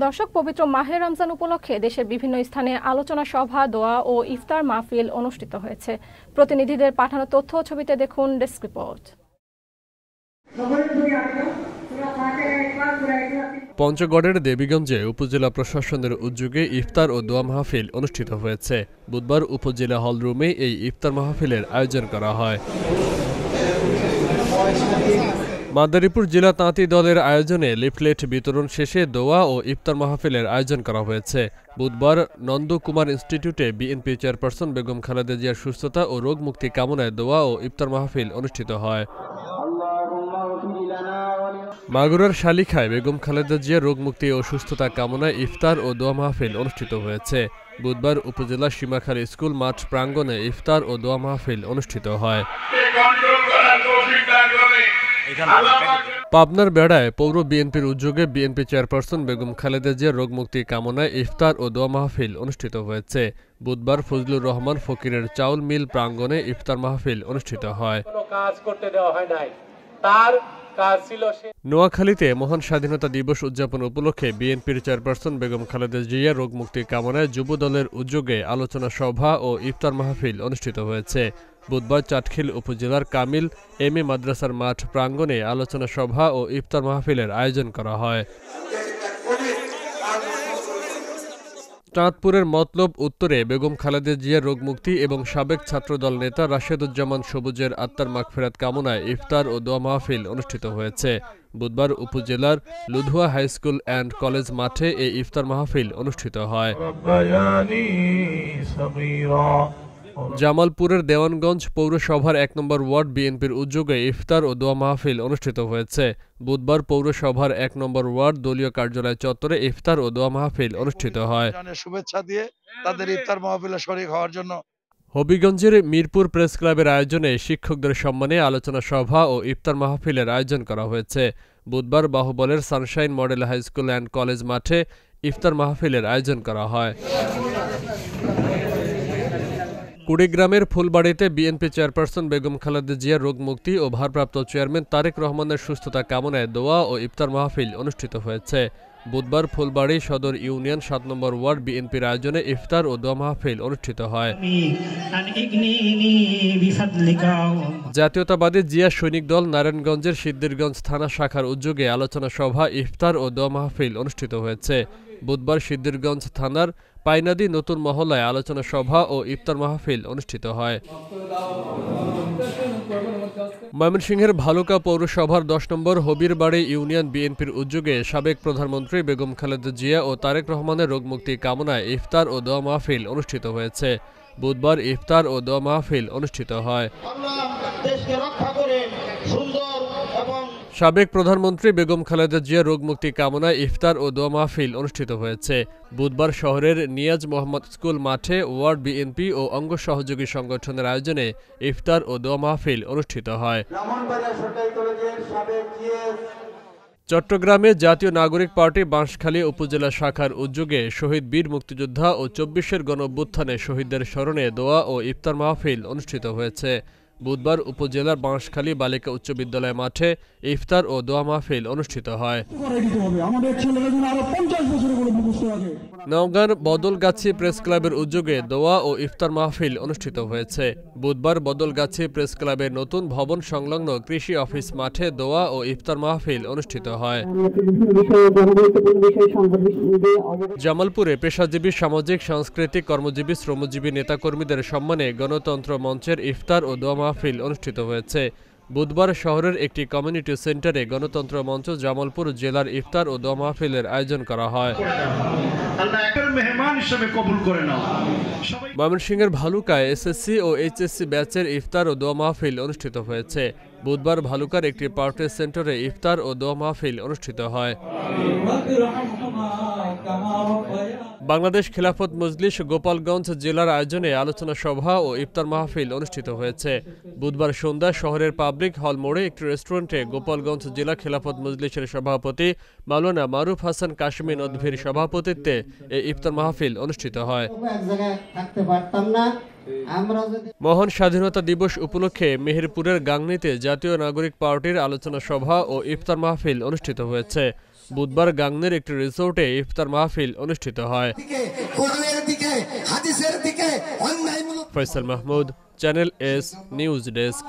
দর্শক, পবিত্র মাহে রমজান উপলক্ষে দেশের বিভিন্ন স্থানে আলোচনা সভা, দোয়া ও ইফতার মাহফিল অনুষ্ঠিত হয়েছে। প্রতিনিধিদের পাঠানো তথ্য ও ছবিতে দেখুন ডেস্ক রিপোর্ট। পঞ্চগড়ের দেবীগঞ্জে উপজেলা প্রশাসনের উদ্যোগে ইফতার ও দোয়া মাহফিল অনুষ্ঠিত হয়েছে। বুধবার উপজেলা হলরুমে এই ইফতার মাহফিলের আয়োজন করা হয়। মাদারীপুর জেলা তাঁতি দলের আয়োজনে লিফলেট বিতরণ শেষে দোয়া ও ইফতার মাহফিলের আয়োজন করা হয়েছে। বুধবার নন্দকুমার ইনস্টিটিউটে বিএনপি চেয়ারপারসন বেগম খালেদা জিয়ার সুস্থতা ও রোগ মুক্তি কামনায় দোয়া ও ইফতার মাহফিল অনুষ্ঠিত হয়। মাগুরার শালিখায় বেগম খালেদা জিয়ার রোগ মুক্তি ও সুস্থতা কামনায় ইফতার ও দোয়া মাহফিল অনুষ্ঠিত হয়েছে। বুধবার উপজেলা সীমাখালী স্কুল মাঠ প্রাঙ্গণে ইফতার ও দোয়া মাহফিল অনুষ্ঠিত হয়। পাবনার বেড়ায় পৌর বিএনপির উদ্যোগে বিএনপি চেয়ারপারসন বেগম খালেদা জিয়ার রোগ মুক্তি কামনায় ইফতার ও দোয়া মাহফিল অনুষ্ঠিত হয়েছে। বুধবার ফজলুর রহমান ফকিরের চাউল মিল প্রাঙ্গণে ইফতার মাহফিল অনুষ্ঠিত হয়। নোয়াখালীতে মহান স্বাধীনতা দিবস উদযাপন উপলক্ষে বিএনপির চেয়ারপারসন বেগম খালেদা জিয়ার রোগ মুক্তি কামনায় যুব দলের উদ্যোগে আলোচনা সভা ও ইফতার মাহফিল অনুষ্ঠিত হয়েছে। বুধবার চাটখিল উপজেলার কামিল এমএ মাদ্রাসার মাঠ প্রাঙ্গণে আলোচনা সভা ও ইফতার মাহফিলের আয়োজন করা হয়। চাঁদপুরের মতলব উত্তরে বেগম খালেদা জিয়ার রোগ মুক্তি এবং সাবেক ছাত্রদল নেতা রাশেদুজ্জামান সবুজের আত্মার মাগফিরাত কামনায় ইফতার ও দোয়া মাহফিল অনুষ্ঠিত হয়েছে। বুধবার উপজেলার লুধুয়া হাইস্কুল অ্যান্ড কলেজ মাঠে এই ইফতার মাহফিল অনুষ্ঠিত হয়। জামালপুরের দেওয়ানগঞ্জ পৌরসভার ১ নম্বর ওয়ার্ড বিএনপির উদ্যোগে ইফতার ও দোয়া মাহফিল অনুষ্ঠিত হয়েছে। বুধবার পৌরসভার ১ নম্বর ওয়ার্ড দলীয় কার্যালয় চত্বরে ইফতার ও দোয়া মাহফিল অনুষ্ঠিত হয়। শুভেচ্ছা দিয়ে তাদের ইফতার মাহফিলে শরীক হওয়ার জন্য হবিগঞ্জের মিরপুর প্রেস ক্লাবের আয়োজনে শিক্ষকদের সম্মানে আলোচনা সভা ও ইফতার মাহফিলের আয়োজন করা হয়েছে। বুধবার বাহুবলের sunshine model high school and college মাঠে ইফতার মাহফিলের আয়োজন করা হয়। কুড়িগ্রামের ফুলবাড়িতে বিএনপি চেয়ারপারসন বেগম খালেদা জিয়ার রোগ মুক্তি ও ভারপ্রাপ্ত চেয়ারম্যান তারেক রহমানের সুস্থতা কামনায় দোয়া ও ইফতার মাহফিল অনুষ্ঠিত হয়েছে। বুধবার ফুলবাড়ি সদর ইউনিয়ন ৭ নম্বর ওয়ার্ড বিএনপির আয়োজনে ইফতার ও দোয়া মাহফিল অনুষ্ঠিত হয়। জাতীয়তাবাদী জিয়া সৈনিক দল নারায়ণগঞ্জের সিদ্দিরগঞ্জ থানা শাখার উদ্যোগে আলোচনা সভা, ইফতার ও দোয়া মাহফিল অনুষ্ঠিত হয়েছে। বুধবার সিদ্দিরগঞ্জ থানার পাইনাদি নতুন মহল্লায় আলোচনা সভা ও ইফতার মাহফিল অনুষ্ঠিত হয়। ময়মনসিংহের ভালুকা পৌরসভার ১০ নম্বর হবিরবাড়ি ইউনিয়ন বিএনপির উদ্যোগে সাবেক প্রধানমন্ত্রী বেগম খালেদা জিয়া ও তারেক রহমানের রোগ মুক্তি কামনায় ইফতার ও দোয়া মাহফিল অনুষ্ঠিত হয়েছে। বুধবার ইফতার ও দোয়া মাহফিল অনুষ্ঠিত হয়। সাবেক প্রধানমন্ত্রী বেগম খালেদা জিয়া রোগ মুক্তি কামনায় ইফতার ও দোয়া মাহফিল অনুষ্ঠিত হয়েছে। বুধবার শহরের নিয়াজ মোহাম্মদ স্কুল মাঠে ওয়ার্ড বিএনপি ও অঙ্গ সহযোগী সংগঠনের আয়োজনে ইফতার ও দোয়া মাহফিল অনুষ্ঠিত হয়। চট্টগ্রামে জাতীয় নাগরিক পার্টি বাঁশখালী উপজেলা শাখার উদ্যোগে শহীদ বীর মুক্তিযোদ্ধা ও ২৪শের গণঅভ্যুত্থানে শহীদদের স্মরণে দোয়া ও ইফতার মাহফিল অনুষ্ঠিত হয়েছে। বুধবার উপজেলার বাঁশখালী বালিকা উচ্চ বিদ্যালয় মাঠে ইফতার ও দোয়া মাহফিল অনুষ্ঠিত হয়। নওগাঁর বদলগাছি প্রেস ক্লাবের উদ্যোগে দোয়া ও ইফতার মাহফিল অনুষ্ঠিত হয়েছে। বুধবার বদলগাছি প্রেস ক্লাবের নতুন ভবন সংলগ্ন কৃষি অফিস মাঠে দোয়া ও ইফতার মাহফিল অনুষ্ঠিত হয়। জামালপুরে পেশাজীবী, সামাজিক, সাংস্কৃতিক, কর্মজীবী, শ্রমজীবী নেতাকর্মীদের সম্মানে গণতন্ত্র মঞ্চের ইফতার ও দোয়া মাহফিল অনুষ্ঠিত হয়েছে। বুধবার শহরের একটি কমিউনিটি সেন্টারে গণতন্ত্র মঞ্চ জামালপুর জেলার ইফতার ও দোয়া মাহফিলের আয়োজন করা হয়। ময়মনসিংহের ভালুকায় এসএসসি ও এইচএসসি ব্যাচের ইফতার ও দোয়া মাহফিল অনুষ্ঠিত হয়েছে। বুধবার ভালুকার একটি পার্টি সেন্টারে ইফতার ও দোয়া মাহফিল অনুষ্ঠিত হয়। বাংলাদেশ খিলাফত মজলিস গোপালগঞ্জ জেলার আয়োজনে আলোচনা সভা ও ইফতার মাহফিল অনুষ্ঠিত হয়েছে। বুধবার সন্ধ্যা শহরের পাবলিক হল মোড়ে একটি রেস্টুরেন্টে গোপালগঞ্জ জেলা খিলাফত মজলিসের সভাপতি মাওলানা মারুফ হাসান কাশিমি নদভীর সভাপতিত্বে এই ইফতার মাহফিল অনুষ্ঠিত হয়। মহান স্বাধীনতা দিবস উপলক্ষে মেহেরপুরের গাংনীতে জাতীয় নাগরিক পার্টির আলোচনা সভা ও ইফতার মাহফিল অনুষ্ঠিত হয়েছে। বুধবার গাংনের একটি রিসোর্টে ইফতার মাহফিল অনুষ্ঠিত হয়। Faisal Mahmud, channel S news desk.